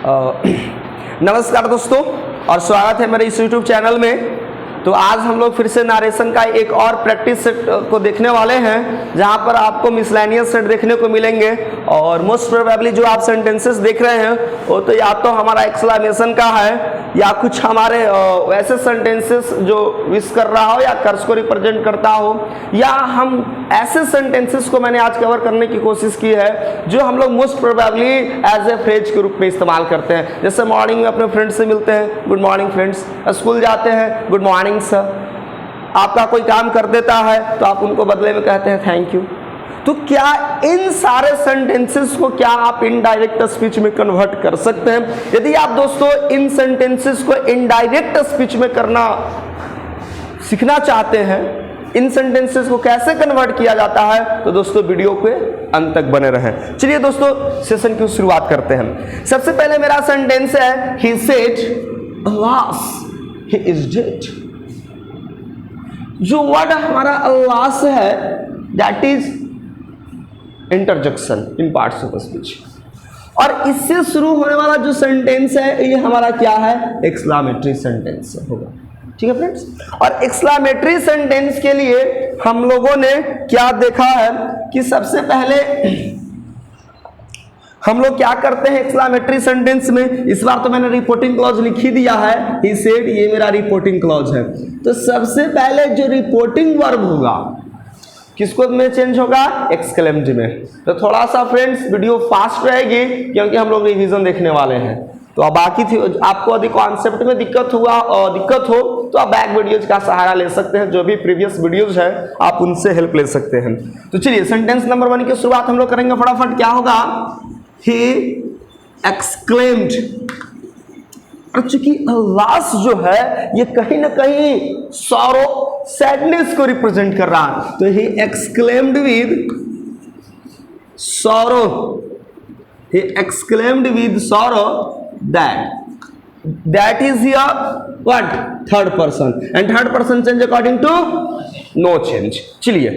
नमस्कार दोस्तों और स्वागत है मेरे इस YouTube चैनल में। तो आज हम लोग फिर से नरेशन का एक और प्रैक्टिस सेट को देखने वाले हैं, जहां पर आपको मिसलेनियस सेट देखने को मिलेंगे। और मोस्ट प्रोबेबली जो आप सेंटेंसेस देख रहे हैं वो तो या तो हमारा एक्सक्लेमेशन का है या कुछ हमारे वैसे सेंटेंसेस जो विश कर रहा हो या कर्स को रिप्रेजेंट करता हो, या हम ऐसे सेंटेंसेस को मैंने आज कवर करने की कोशिश की है जो हम लोग most probably as a phrase के रूप में इस्तेमाल करते हैं। जैसे मॉर्निंग में अपने फ्रेंड्स से मिलते हैं, गुड मॉर्निंग फ्रेंड्स। स्कूल जाते हैं, गुड मॉर्निंग सर। आपका कोई काम कर देता है तो आप उनको बदले में कहते हैं थैंक यू। तो क्या इन सारे सेंटेंसेस को क्या आप इनडायरेक्ट स्पीच में कन्वर्ट कर सकते हैं? यदि आप दोस्तों इन सेंटेंसेस को इनडायरेक्ट स्पीच में करना सीखना चाहते हैं, इन सेंटेंसेस को कैसे कन्वर्ट किया जाता है, तो दोस्तों वीडियो पे अंत तक बने रहें। चलिए दोस्तों सेशन की शुरुआत करते हैं। सबसे पहले मेरा सेंटेंस है he said alas he is dead। जो वर्ड हमारा alas है that is interjection in parts of speech, और इससे शुरू होने वाला जो सेंटेंस है ये हमारा क्या है, एक्सक्लेमेटरी सेंटेंस होगा। ठीक है फ्रेंड्स, और एक्सक्लेमेटरी सेंटेंस के लिए हम लोगों ने क्या देखा है कि सबसे पहले हम लोग क्या करते हैं एक्सक्लेमेटरी सेंटेंस में। इस बार तो मैंने रिपोर्टिंग क्लॉज लिख ही दिया है, ही सेड, ये मेरा रिपोर्टिंग क्लॉज है। तो सबसे पहले जो रिपोर्टिंग वर्ब होगा किसको में चेंज होगा, एक्सक्लेम्ड में। तो थोड़ा सा फ्रेंड्स वीडियो फास्ट रहेगी क्योंकि हम लोग रिवीजन देखने वाले हैं। तो अब बाकी थी आपको यदि कॉन्सेप्ट में दिक्कत हो तो आप बैक वीडियोज का सहारा ले सकते हैं, जो भी प्रीवियस वीडियोज है आप उनसे हेल्प ले सकते हैं। तो चलिए सेंटेंस नंबर 1 की शुरुआत हम लोग करेंगे फटाफट। क्या होगा, he exclaimed। और चूंकि अलास जो है ये कहीं ना कहीं सॉरो, सैडनेस को रिप्रेजेंट कर रहा है, तो he exclaimed with sorrow, he exclaimed with sorrow that is here what, third person, and third person change according to no change। चलिए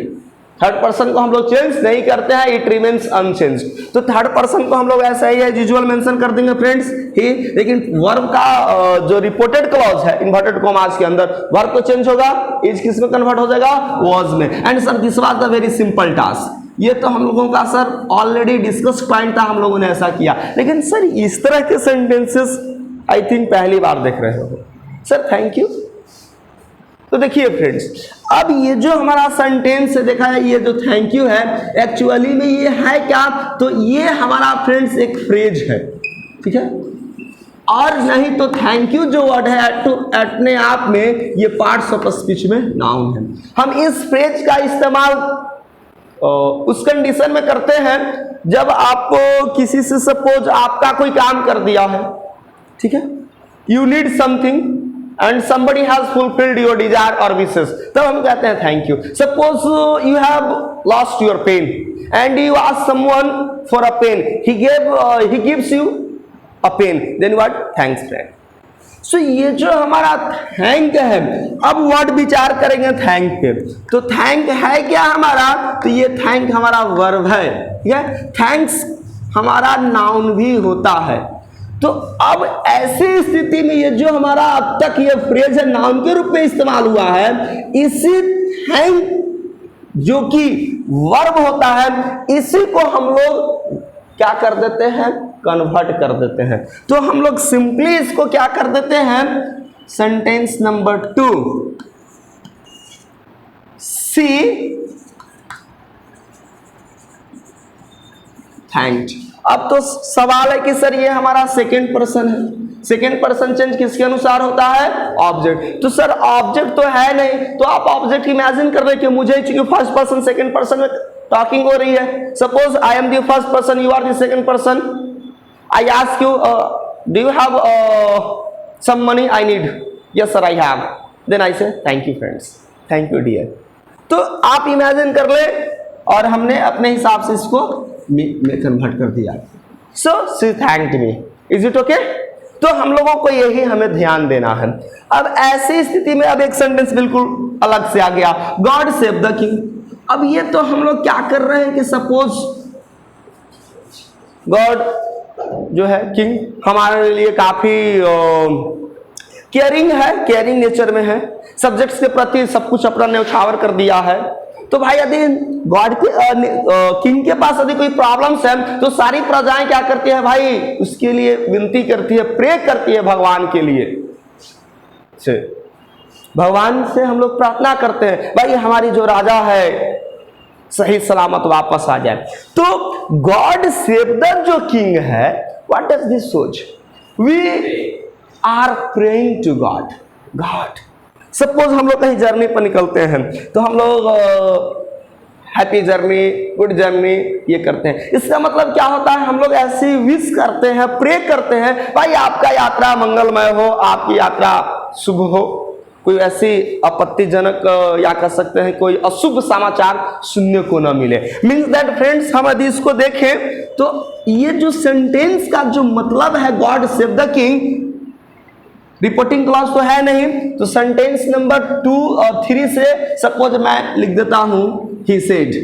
थर्ड पर्सन को हम लोग चेंज नहीं करते हैं, इट रिमेन्स अनचेंज। तो थर्ड पर्सन को हम लोग ऐसा ही है यूजुअल मेंशन कर देंगे फ्रेंड्स ही, लेकिन वर्ब का जो रिपोर्टेड क्लॉज है इन्वर्टेड कॉमास के अंदर वर्ब तो चेंज होगा, इज किस में कन्वर्ट हो जाएगा, वाज में। And sir this was the very simple task. ये तो हम लोगों का सर ऑलरेडी डिस्कस पॉइंट था, हम लोगों ने ऐसा किया। लेकिन सर इस तरह के सेंटेंसेस आई थिंक पहली बार देख रहे हो सर, थैंक यू। तो देखिए फ्रेंड्स, अब ये जो हमारा सेंटेंस है देखा है, ये जो थैंक यू है एक्चुअली में ये है क्या, तो ये हमारा फ्रेंड्स एक फ्रेज है, ठीक है। और नहीं तो थैंक यू जो वर्ड है तो अपने आप में ये पार्ट्स ऑफ स्पीच में नाउन है। हम इस फ्रेज का इस्तेमाल उस कंडीशन में करते हैं जब आपको किसी से सपोज आपका कोई काम कर दिया है, ठीक है, you need something and somebody has fulfilled your desire or wishes, तब हम कहते हैं thank you। Suppose you have lost your pen and you ask someone for a pen, he gives you a pen, then what, thanks friend। So ये जो हमारा thank है, अब word विचार करेंगे thank पे, तो thank है क्या हमारा, तो ये thank हमारा वर्ब है, ठीक है। thanks हमारा नाउन भी होता है। तो अब ऐसी स्थिति में ये जो हमारा अब तक ये फ्रेज है नाउन के रूप में इस्तेमाल हुआ है, इसी थैंक जो कि वर्ब होता है इसी को हम लोग क्या कर देते हैं, कन्वर्ट कर देते हैं। तो हम लोग सिंपली इसको क्या कर देते हैं, सेंटेंस नंबर 2 सी थैंक्ड। अब तो सवाल है कि सर ये हमारा सेकेंड पर्सन है, सेकेंड पर्सन चेंज किसके अनुसार होता है, ऑब्जेक्ट। तो सर ऑब्जेक्ट तो है नहीं, तो आप ऑब्जेक्ट इमेजिन कर रहे कि मुझे चूंकि फर्स्ट पर्सन सेकेंड पर्सन में टॉकिंग हो रही है। Suppose I am the first person, you are the second person. I ask you do you have some money, I need, yes sir I have, then I say thank you friends, thank you dear. तो आप imagine कर ले और हमने अपने हिसाब से इसको में कन्वर्ट कर दिया। So she thanked me, is it okay. तो हम लोगों को यही हमें ध्यान देना है। अब ऐसी स्थिति में अब एक सेंटेंस बिल्कुल अलग से आ गया, गॉड सेव द किंग। अब ये तो हम लोग क्या कर रहे हैं कि सपोज गॉड जो है किंग हमारे लिए काफी केयरिंग है, केयरिंग नेचर में है, सब्जेक्ट्स के प्रति सब कुछ अपना न्यौछावर कर दिया है। तो भाई यदि गॉड के किंग के पास यदि कोई प्रॉब्लम्स है तो सारी प्रजाएं क्या करती है भाई, उसके लिए विनती करती है, प्रे करती है भगवान के लिए से, भगवान से हम लोग प्रार्थना करते हैं भाई हमारी जो राजा है सही सलामत वापस आ जाए। तो गॉड सेव द जो किंग है, व्हाट डज दिस सोच, we are praying to God. God suppose हम लोग कहीं जर्नी पर निकलते हैं तो हम लोग हैप्पी जर्नी, गुड जर्नी ये करते हैं। इसका मतलब क्या होता है, हम लोग ऐसी विश करते हैं, प्रे करते हैं भाई आपका यात्रा मंगलमय हो, आपकी यात्रा शुभ हो, कोई ऐसी आपत्तिजनक या कह सकते हैं कोई अशुभ समाचार सुनने को ना मिले। मीन्स दैट फ्रेंड्स, हम यदि इसको देखें तो ये जो सेंटेंस का जो मतलब है God save the king, reporting clause तो है नहीं, तो सेंटेंस नंबर 2 और 3 से सपोज मैं लिख देता हूं ही सेड,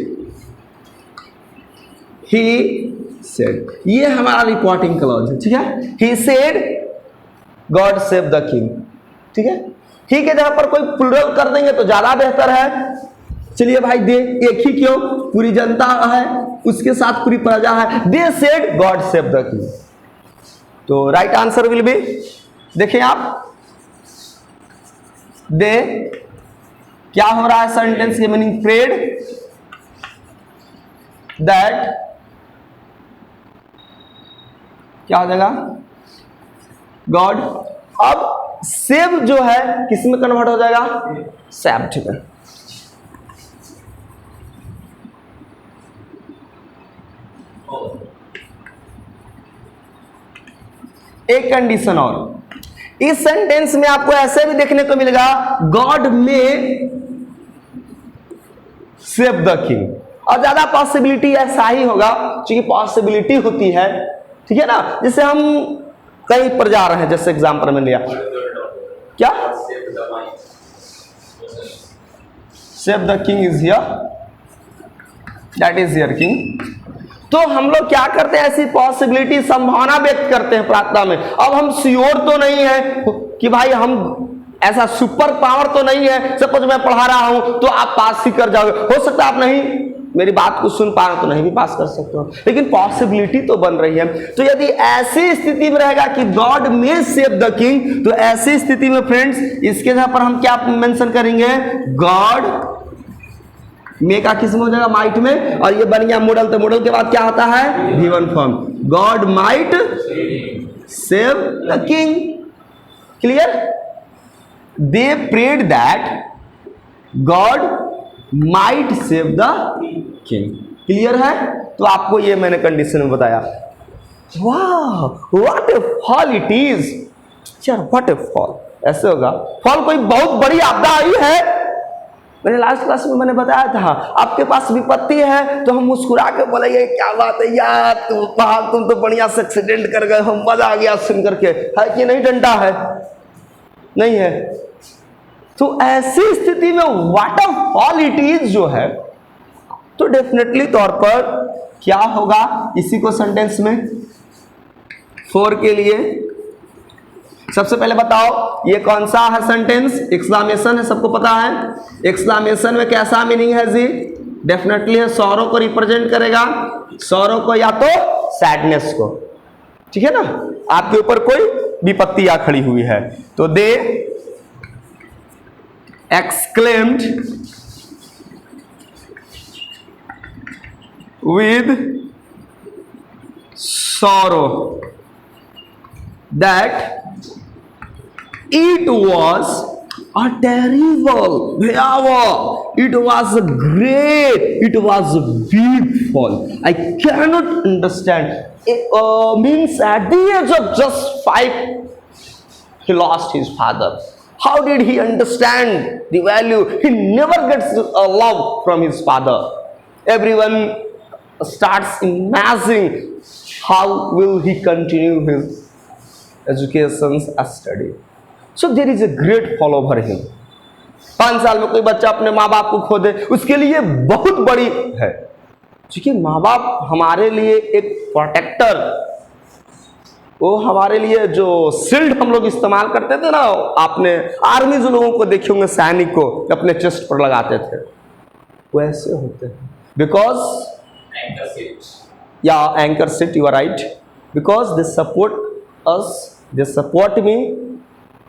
ये हमारा रिपोर्टिंग क्लॉज है, ठीक है। He said God save the king, ठीक है। ही के जगह पर कोई प्लूरल कर देंगे तो ज्यादा बेहतर है। चलिए भाई दे, एक ही क्यों, पूरी जनता है, उसके साथ पूरी प्रजा है। They said God save the king, तो राइट आंसर विल बी, देखिए आप, दे क्या हो रहा है सेंटेंस की मीनिंग, प्रेड दैट, क्या हो जाएगा गॉड। अब सेव जो है किस में कन्वर्ट हो जाएगा, सेव्ड में। एक कंडीशन और, इस सेंटेंस में आपको ऐसे भी देखने को मिलेगा गॉड में सेव द किंग, और ज्यादा पॉसिबिलिटी ऐसा ही होगा क्योंकि पॉसिबिलिटी होती है, ठीक है ना। जैसे हम कहीं पर जा रहे हैं, जैसे एग्जांपल में लिया क्या, save the king is here, that is here king. तो हम लोग क्या करते हैं, ऐसी पॉसिबिलिटी संभावना व्यक्त करते हैं प्रार्थना में। अब हम श्योर तो नहीं है कि भाई हम ऐसा सुपर पावर तो नहीं है, सपोज मैं पढ़ा रहा हूं तो आप पास ही कर जाओगे, हो सकता है आप नहीं मेरी बात को सुन पा रहे तो नहीं भी पास कर सकते हो, लेकिन पॉसिबिलिटी तो बन रही है। तो यदि ऐसी स्थिति में रहेगा कि गॉड में सेव द किंग, तो ऐसी स्थिति में फ्रेंड्स इसके जगह पर हम क्या मेंशन करेंगे, गॉड में का किस्म हो जाएगा माइट में, और ये बन गया मॉडल। तो मॉडल के बाद क्या होता है, given form, God might save the king. Clear, they prayed that God might save the king. Clear है, तो आपको ये मैंने कंडीशन में बताया। वाह, what a fall it is यार, व्हाट ए फॉल। ऐसे होगा फॉल, कोई बहुत बड़ी आपदा आई है। मैंने लास्ट क्लास में मैंने बताया था, आपके पास विपत्ति है तो हम मुस्कुरा के बोलेंगे क्या बात है यार, तुम तो बढ़िया से एक्सीडेंट कर गए, हम मजा आ गया सुन करके, है कि नहीं, डंडा है नहीं है। तो ऐसी स्थिति में what a fall it is जो है, तो डेफिनेटली तौर पर क्या होगा, इसी को सेंटेंस में 4 के लिए सबसे पहले बताओ ये कौन सा है सेंटेंस, एक्सक्लेमेशन है, सबको पता है। एक्सक्लेमेशन में कैसा मीनिंग है जी, डेफिनेटली है सॉरो को रिप्रेजेंट करेगा, सॉरो को या तो सैडनेस को, ठीक है ना। आपके ऊपर कोई विपत्ति आ खड़ी हुई है, तो they exclaimed with sorrow that it was a terrible, भयावह, it was a great, it was a big fall. I cannot understand. It means at the age of just 5 he lost his father. How did he understand the value? He never gets a love from his father. Everyone starts imagining how will he continue his education and study. So there is a great fall over him. 5 साल में कोई बच्चा अपने माँ बाप को खो दे, उसके लिए बहुत बड़ी है, क्योंकि माँ बाप हमारे लिए एक प्रोटेक्टर वो हमारे लिए जो शील्ड हम लोग इस्तेमाल करते थे ना, आपने आर्मी जो लोगों को देखे होंगे, सैनिक को अपने चेस्ट पर लगाते थे, वैसे होते हैं। बिकॉज या anchor seat, you are right, because they support us, they support me,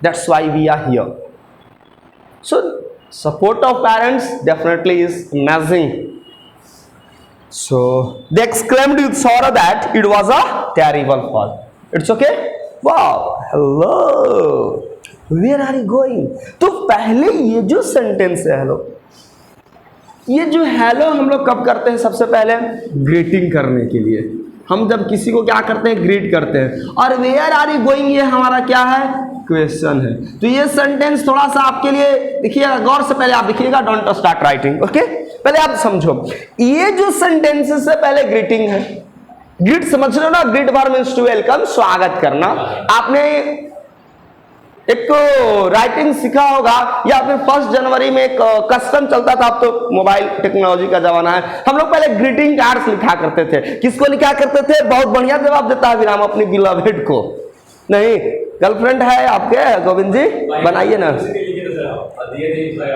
that's why we are here. So support of parents definitely is amazing. So they exclaimed with sorrow that it was a terrible fall. It's okay? Wow, hello, where are you going? तो पहले ये जो sentence है hello, ये जो hello हम लोग कब करते हैं? सबसे पहले ग्रीटिंग करने के लिए हम जब किसी को क्या करते हैं? ग्रीट करते हैं। और वेयर आर यू गोइंग ये हमारा क्या है? क्वेश्चन है। तो ये सेंटेंस थोड़ा सा आपके लिए देखिएगा, गौर से पहले आप देखिएगा, डोंट स्टार्ट राइटिंग, ओके? पहले आप समझो, ये जो सेंटेंसेस से पहले ग्रीटिंग है। ग्रीट समझ रहे हो ना? Greet verb means to welcome, स्वागत करना। आपने एक राइटिंग सीखा होगा, या फिर 1 जनवरी में एक कस्टम चलता था, अब तो मोबाइल टेक्नोलॉजी का जमाना है। हम लोग पहले ग्रीटिंग कार्ड्स लिखा करते थे। किसको लिखा करते थे? बहुत बढ़िया जवाब देता है विराम, अपनी बिलवेड को। नहीं, गर्लफ्रेंड है आपके गोविंद जी? बनाइए ना,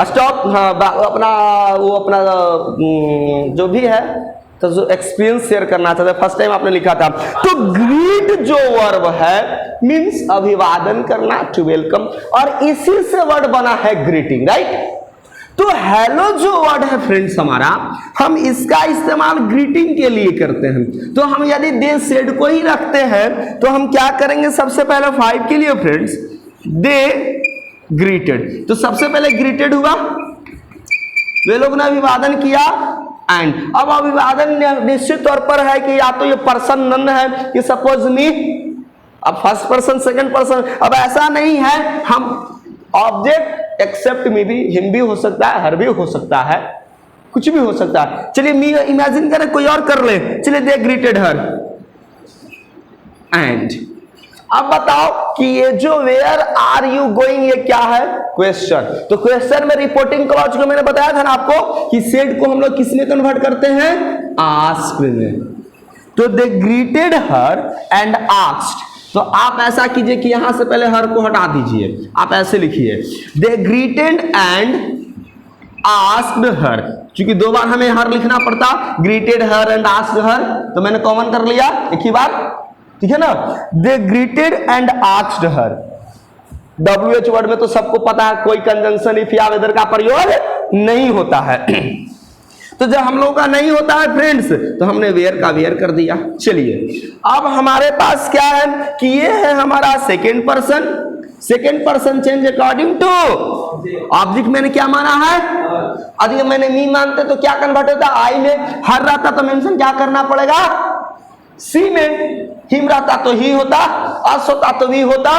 स्टॉप। हाँ, अपना वो अपना जो भी है, तो जो एक्सपीरियंस शेयर करना चाहते, फर्स्ट टाइम आपने लिखा था। तो ग्रीट जो वर्ब है मींस अभिवादन करना, टू वेलकम, और इसी से वर्ड बना है ग्रीटिंग, राइट? तो हेलो जो वर्ड है फ्रेंड्स हमारा, हम इसका इस्तेमाल ग्रीटिंग के लिए करते हैं। तो हम यदि दे सेड को ही रखते हैं तो हम क्या करेंगे? सबसे पहले 5 के लिए फ्रेंड्स, दे ग्रीटेड। तो सबसे पहले ग्रीटेड हुआ, वे लोग ने अभिवादन किया, एंड अब अभिवादन निश्चित तौर पर है कि या तो ये पर्सन नन है, कि सपोज मी, अब फर्स्ट पर्सन सेकंड पर्सन, अब ऐसा नहीं है, हम ऑब्जेक्ट एक्सेप्ट मी भी, हिम भी हो सकता है, हर भी हो सकता है, कुछ भी हो सकता है। चलिए मी इमेजिन करें, कोई और कर ले, चलिए दे ग्रीटेड हर, एंड अब बताओ कि ये जो वेयर आर यू गोइंग ये क्या है? क्वेश्चन। तो क्वेश्चन में रिपोर्टिंग क्लॉज को मैंने बताया था ना आपको कि सेड को हम लोग किस में कन्वर्ट करते हैं? आस्क्ड में। तो दे ग्रीटेड हर एंड आस्क्ड। तो आप ऐसा कीजिए कि यहां से पहले हर को हटा दीजिए, आप ऐसे लिखिए, दे ग्रीटेड एंड आस्क्ड हर। क्योंकि 2 बार हमें हर लिखना पड़ता, ग्रीटेड हर एंड आस्क्ड हर, तो मैंने कॉमन कर लिया एक ही बार, ठीक है ना? They greeted and asked her. WH word में तो सबको पता है, कोई कंजंक्शन इफ या वेदर का प्रयोग नहीं होता है। तो जब हम लोगों का नहीं होता है फ्रेंड्स, तो हमने वेयर का वेयर कर दिया। चलिए अब हमारे पास क्या है कि ये है हमारा second person. Second person change according to object. मैंने क्या माना है? यदि मैंने मी मानते तो क्या कन्वर्ट होता? आई में। हर रहता तो मेंशन क्या करना पड़ेगा? सी में। हिम रहता तो ही होता, अस होता तो वी होता।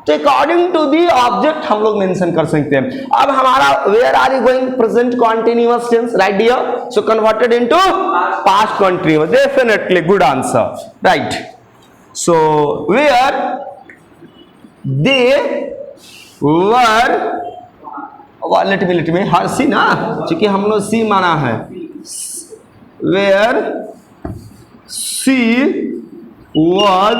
तो अकॉर्डिंग टू दी ऑब्जेक्ट हम लोग मेंशन कर सकते हैं। अब हमारा where are you going present continuous tense, right dear? So converted into past continuous. Definitely good answer, right? So where they were, let me her see ना, क्योंकि हम लोग सी माना है। वेयर सी वॉज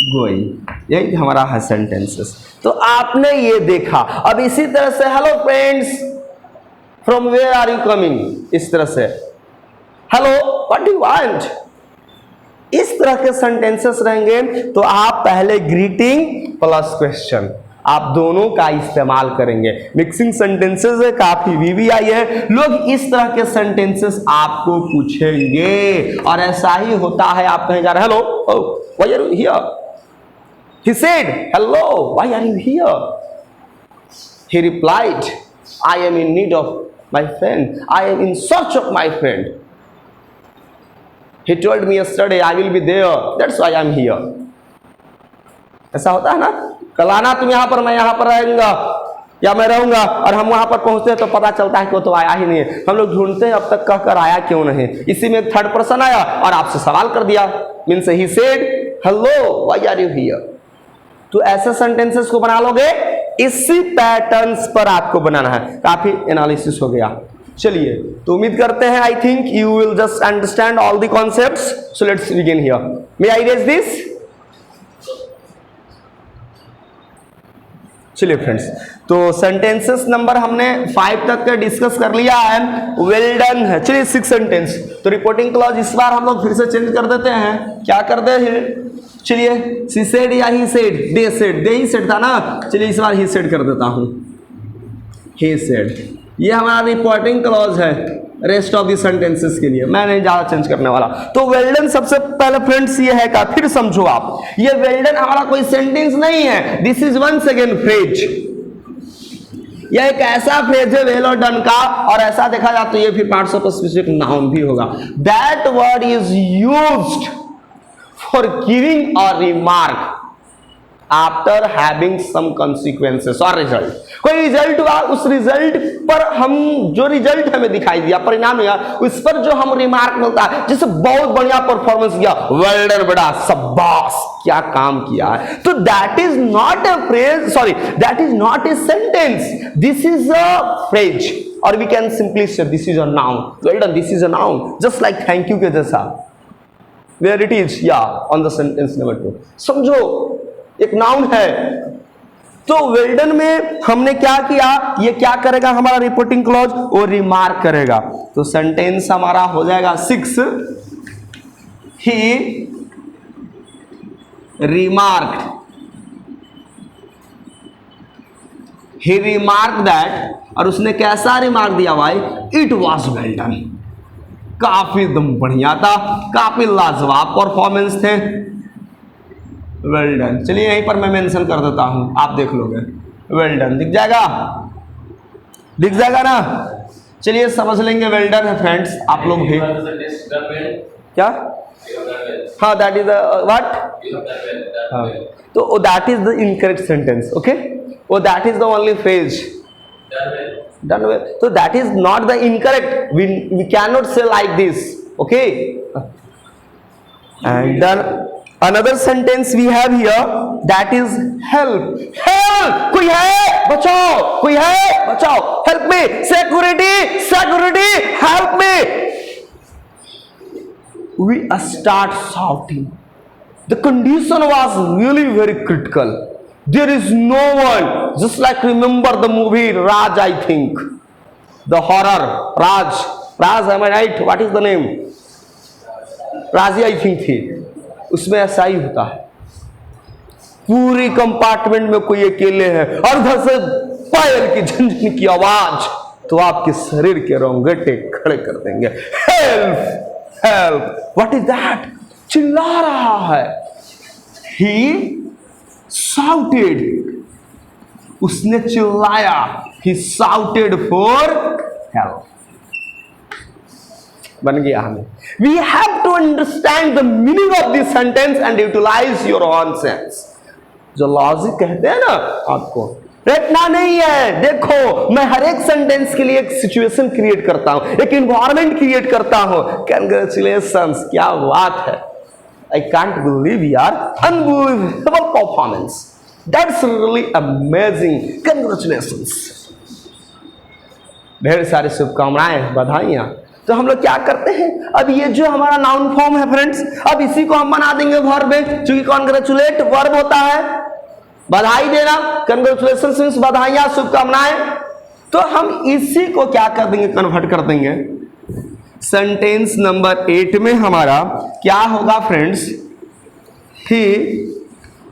गोइंग, यही हमारा है सेंटेंसेस। तो आपने ये देखा। अब इसी तरह से hello friends, from where are you coming, इस तरह से hello what do you want, इस तरह के सेंटेंसेस रहेंगे। तो आप पहले ग्रीटिंग प्लस क्वेश्चन, आप दोनों का इस्तेमाल करेंगे। मिक्सिंग सेंटेंसेस है, काफी VVI है, लोग इस तरह के सेंटेंसेस आपको पूछेंगे। और ऐसा ही होता है, आप कहीं जा रहे hello, why are you here? He said, hello, why are you here? He replied, I am in need of my friend. I am in search of my friend. He told me yesterday I will be there. That's why I am here. ऐसा होता है ना? कल आना तुम यहाँ पर, मैं यहाँ पर रहूंगा या मैं रहूंगा, और हम वहां पर पहुंचते हैं तो पता चलता है कि वो तो आया ही नहीं है। हम लोग ढूंढते हैं अब तक कहकर आया क्यों नहीं। इसी में एक थर्ड पर्सन आया और आपसे सवाल कर दिया, means he said hello why are you here. तो ऐसे सेंटेंसेस को बना लोगे, इसी पैटर्न्स पर आपको बनाना है। काफी एनालिसिस हो गया। चलिए, तो उम्मीद करते हैं I think you will just understand all the concepts. So let's begin here. May I raise this? चलिए फ्रेंड्स, तो सेंटेंसेस नंबर हमने 5 तक का डिस्कस कर लिया है, वेल डन है। चलिए 6 सेंटेंस, तो रिपोर्टिंग क्लॉज इस बार हम लोग फिर से चेंज कर देते हैं। क्या कर दे हैं, चलिए सी सेड या he said, they said, they he said था ना, चलिए इस बार ही सेड कर देता हूं, ही सेड। ये हमारा रिपोर्टिंग क्लॉज है रेस्ट ऑफ द सेंटेंसेस के लिए, मैं नहीं ज्यादा चेंज करने वाला। तो वेल डन सबसे पहले फ्रेंड्स ये है का, फिर समझो आप, ये वेल डन हमारा कोई सेंटेंस नहीं है, this is one second phrase. यह एक ऐसा फ्रेज है वेल और डन का, और ऐसा देखा जाए तो ये फिर पार्ट्स ऑफ स्पेसिफिक नाउन भी होगा। That word is used for giving a remark after having some consequences और रिजल्ट। कोई रिजल्ट हुआ, उस रिजल्ट पर हम जो रिजल्ट हमें दिखाई दिया, परिणाम हुआ, उस पर जो हम रिमार्क मिलता है, जैसे बहुत बढ़िया परफॉर्मेंस किया, वेल डन बेटा, शाबाश, क्या काम किया है, तो that is not a phrase, sorry that is not a sentence, this is a phrase, और वी कैन सिंपली से this is a noun. Well done, this is a noun, just like thank you के जैसा, where it is, या on the sentence number 2, समझो एक noun है। तो well done में हमने क्या किया, ये क्या करेगा हमारा रिपोर्टिंग क्लॉज, वो रिमार्क करेगा। तो सेंटेंस हमारा हो जाएगा 6, ही रिमार्क्ड, ही रिमार्क दैट, और उसने कैसा रिमार्क दिया भाई, इट वॉज वेल डन, काफी एकदम बढ़िया था, काफी लाजवाब परफॉर्मेंस थे, वेल डन। चलिए यहीं पर मैं मेंशन कर देता हूं, आप देख लोगे, वेल डन दिख जाएगा, दिख जाएगा ना। चलिए समझ लेंगे वेल डन है फ्रेंड्स, आप लोग भी क्या, हाँ दैट इज व्हाट, हाँ, तो that is the incorrect sentence, okay, वो that is the only phrase, done well, तो that is not the incorrect, we can not say like this, okay. And then another sentence we have here, that is help, help, कोई है बचाओ, कोई है बचाओ, help me, security, security, help me, we start shouting, the condition was really very critical, there is no one, just like remember the movie Raj, I think the horror Raj, am I right, what is the name, Raji I think थी, उसमें ऐसा ही होता है, पूरी compartment में कोई अकेले है और उधर से पायल की झंझन की आवाज तो आपके शरीर के रोंगटे खड़े कर देंगे, help help, what is that, चिल्ला रहा है, ही शाउटेड, उसने चिल्लाया, ही शाउटेड फॉर हेल्प, बन गया हमें। We have to understand the meaning of this sentence and utilize your own sense. जो लॉजिक कहते हैं ना, आपको रटना नहीं है। देखो मैं हर एक सेंटेंस के लिए एक सिचुएशन क्रिएट करता हूं, एक इन्वायरमेंट क्रिएट करता हूं। कंग्रेचुलेशंस, क्या बात है, आई कांट बिलीव यार, unbelievable performance, that's really amazing, congratulations, ढेर सारी शुभकामनाएं, बधाइयां। तो हम लोग क्या करते हैं, अब ये जो हमारा नाउन फॉर्म है फ्रेंड्स, अब इसी को हम बना देंगे वर्ब में, क्योंकि कॉन्ग्रेचुलेट वर्ब होता है, बधाई देना, कंग्रेचुलेशंस मींस बधाइयां, शुभकामनाएं। तो हम इसी को क्या कर देंगे, कन्वर्ट कर देंगे। सेंटेंस नंबर 8 में हमारा क्या होगा फ्रेंड्स, ही,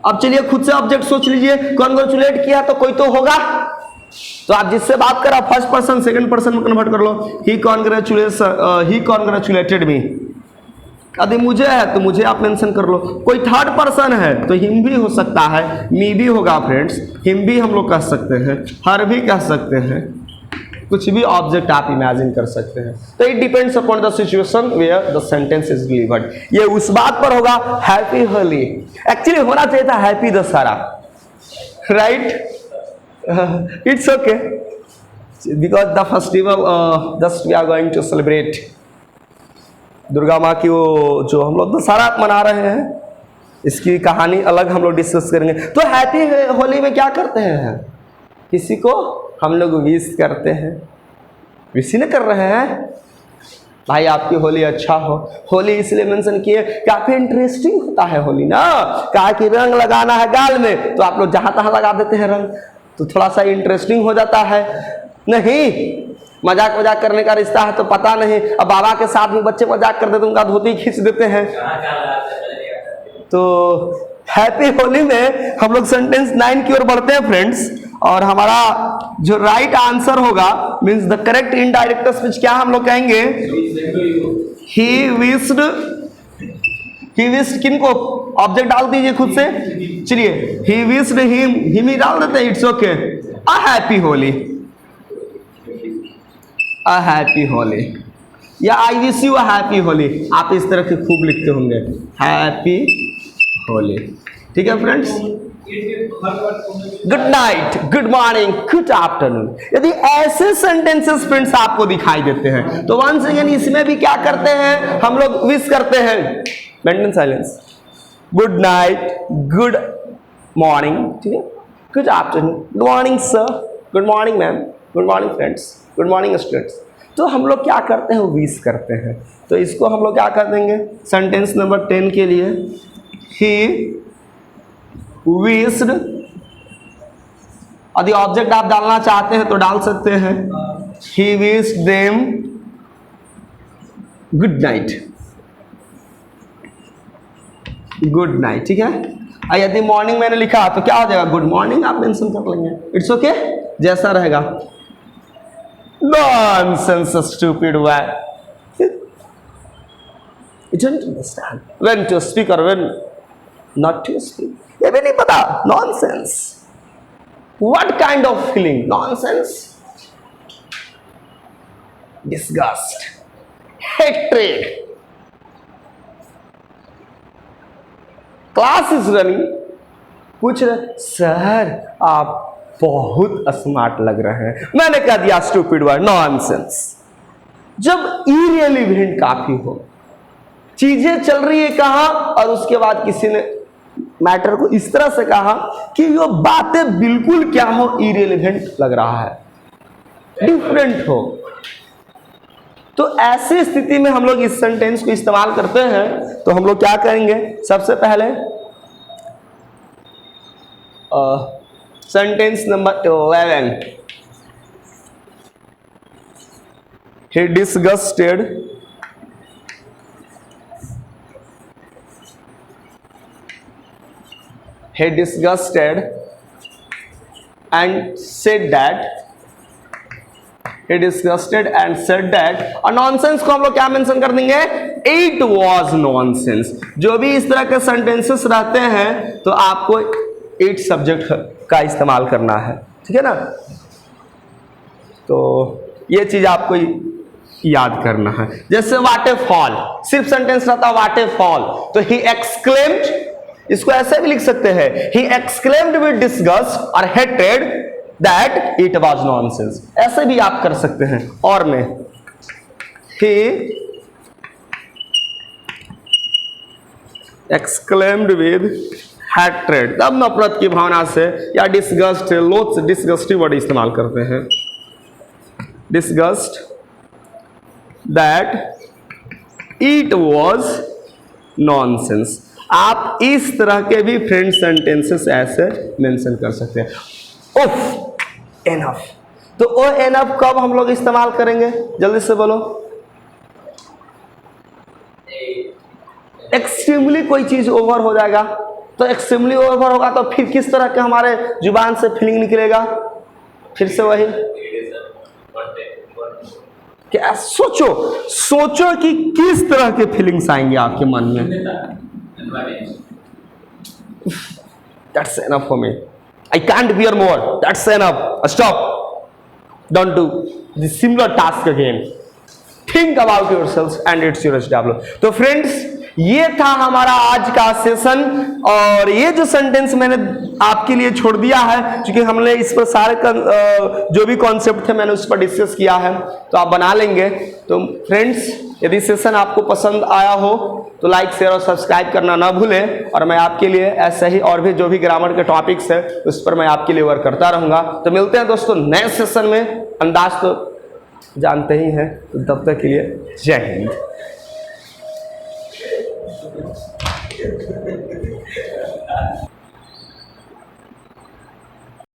अब चलिए खुद से ऑब्जेक्ट सोच लीजिए, कॉन्ग्रेचुलेट किया तो कोई तो होगा, तो आप जिससे बात करा फर्स्ट पर्सन सेकंड पर्सन में कन्वर्ट कर लो, ही कॉन्ग्रेचुलेटेड मी। यदि मुझे है तो मुझे आप मेंशन कर लो, कोई थर्ड पर्सन है तो हिम भी हो सकता है, मी भी होगा फ्रेंड्स, हिम भी हम लोग कह सकते हैं, हर भी कह सकते हैं, कुछ भी ऑब्जेक्ट आप इमेजिन कर सकते हैं। तो it depends upon the situation where the sentence is delivered. ये उस बात पर होगा, हैप्पी होली, एक्चुअली होना चाहिए था happy Dussehra, right? It's okay because the festival just we are going to celebrate Durga माँ की, वो जो हम लोग दशहरा मना रहे हैं, इसकी कहानी अलग हम लोग डिस्कस करेंगे। तो हैप्पी होली में क्या करते हैं, किसी को हम लोग विश करते हैं, विश ही नहीं कर रहे हैं, भाई आपकी होली अच्छा हो। होली इसलिए मेंशन किए, काफी इंटरेस्टिंग होता है होली ना, कहा कि रंग लगाना है गाल में, तो आप लोग जहां तहां लगा देते हैं रंग, तो थोड़ा सा इंटरेस्टिंग हो जाता है। नहीं, मजाक मजाक करने का रिश्ता है तो पता नहीं। अब बाबा के साथ में बच्चे मजाक करते तो उनका धोती खींच देते हैं। तो हैप्पी होली में हम लोग सेंटेंस 9 की ओर बढ़ते हैं फ्रेंड्स, और हमारा जो राइट आंसर होगा means the correct indirect speech क्या हम लोग कहेंगे, ही विश्ड किनको, ऑब्जेक्ट डाल दीजिए खुद से। चलिए, ही विश्ड हिम ही डाल देते हैं, it's okay. A happy Holi, a happy Holi, या I wish you a happy Holi, आप इस तरह के खूब लिखते होंगे, हैप्पी होली। ठीक है friends, good night, good morning, good afternoon, यदि ऐसे सेंटेंसेस फ्रेंड्स आपको दिखाई देते हैं तो वंस अगेन इसमें भी क्या करते हैं, हम लोग विश करते हैं, maintain silence, good night, good morning, ठीक है, good afternoon, good morning sir, good morning ma'am, good morning friends, good morning students. तो हम लोग क्या करते हैं, विश करते हैं। तो इसको हम लोग क्या कर देंगे, सेंटेंस नंबर 10 के लिए, ही विश्ड, यदि ऑब्जेक्ट आप डालना चाहते हैं तो डाल सकते हैं, he wished them good night, good night, ठीक है। और यदि मॉर्निंग मैंने लिखा तो क्या हो जाएगा, गुड मॉर्निंग आप मेंशन कर लेंगे, इट्स ओके, जैसा रहेगा। Nonsense, stupid word, you don't understand when to speak or when not to speak, ये भी नहीं पता, nonsense. What kind of feeling? Nonsense, disgust, hatred. Class is running, पूछ रहे सर आप बहुत स्मार्ट लग रहे हैं, मैंने कह दिया स्टूपिड वर्ड, नॉनसेंस। जब इररिलेवेंट काफी हो, चीजें चल रही है कहां और उसके बाद किसी ने मैटर को इस तरह से कहा कि ये बातें बिल्कुल क्या हो, इररिलेवेंट लग रहा है, डिफरेंट हो, तो ऐसी स्थिति में हम लोग इस सेंटेंस को इस्तेमाल करते हैं। तो हम लोग क्या करेंगे, सबसे पहले sentence number 11, he disgusted and said that, और नॉनसेंस को हम लोग क्या मेंशन कर देंगे, इट वॉज नॉनसेंस। जो भी इस तरह के सेंटेंसेस रहते हैं तो आपको इट सब्जेक्ट का इस्तेमाल करना है, ठीक है ना। तो ये चीज आपको याद करना है। जैसे वाट ए फॉल, सिर्फ सेंटेंस रहता है वाट ए फॉल, तो ही एक्सक्लेम्ड, इसको ऐसे भी लिख सकते हैं, ही एक्सक्लेम्ड विद डिस्गस्ट और hated that it was nonsense, ऐसे भी आप कर सकते हैं। और में ही एक्सक्लेम्ड विद हेट्रेड, तब नफरत की भावना से, या डिस्गस्ट, लोथ, डिस्गस्टिंग वर्ड इस्तेमाल करते हैं, disgust that it was nonsense. आप इस तरह के भी फ्रेंड सेंटेंसेस ऐसे मेंशन कर सकते हैं। उफ, एनफ, तो ओ एनफ कब हम लोग इस्तेमाल करेंगे, जल्दी से बोलो। एक्सट्रीमली कोई चीज ओवर हो जाएगा, तो एक्सट्रीमली ओवर होगा तो फिर किस तरह के हमारे जुबान से फीलिंग निकलेगा, फिर से वही, क्या सोचो कि किस तरह के फीलिंग्स आएंगे आपके मन में। That's enough for me. I can't bear more. That's enough. Stop. Don't do the similar task again. Think about yourselves and it's your job. तो फ्रेंड्स, ये था हमारा आज का सेशन, और ये जो सेंटेंस मैंने आपके लिए छोड़ दिया है, क्योंकि हमने इस पर सारे जो भी कॉन्सेप्ट थे मैंने उस पर डिस्कस किया है, तो आप बना लेंगे। तो फ्रेंड्स, यदि सेशन आपको पसंद आया हो तो लाइक, शेयर और सब्सक्राइब करना ना भूलें, और मैं आपके लिए ऐसे ही और भी जो भी ग्रामर के टॉपिक्स है उस पर मैं आपके लिए वर्क करता रहूँगा। तो मिलते हैं दोस्तों नए सेशन में। अंदाज तो जानते ही हैं, तो तब तक के लिए जय हिंद।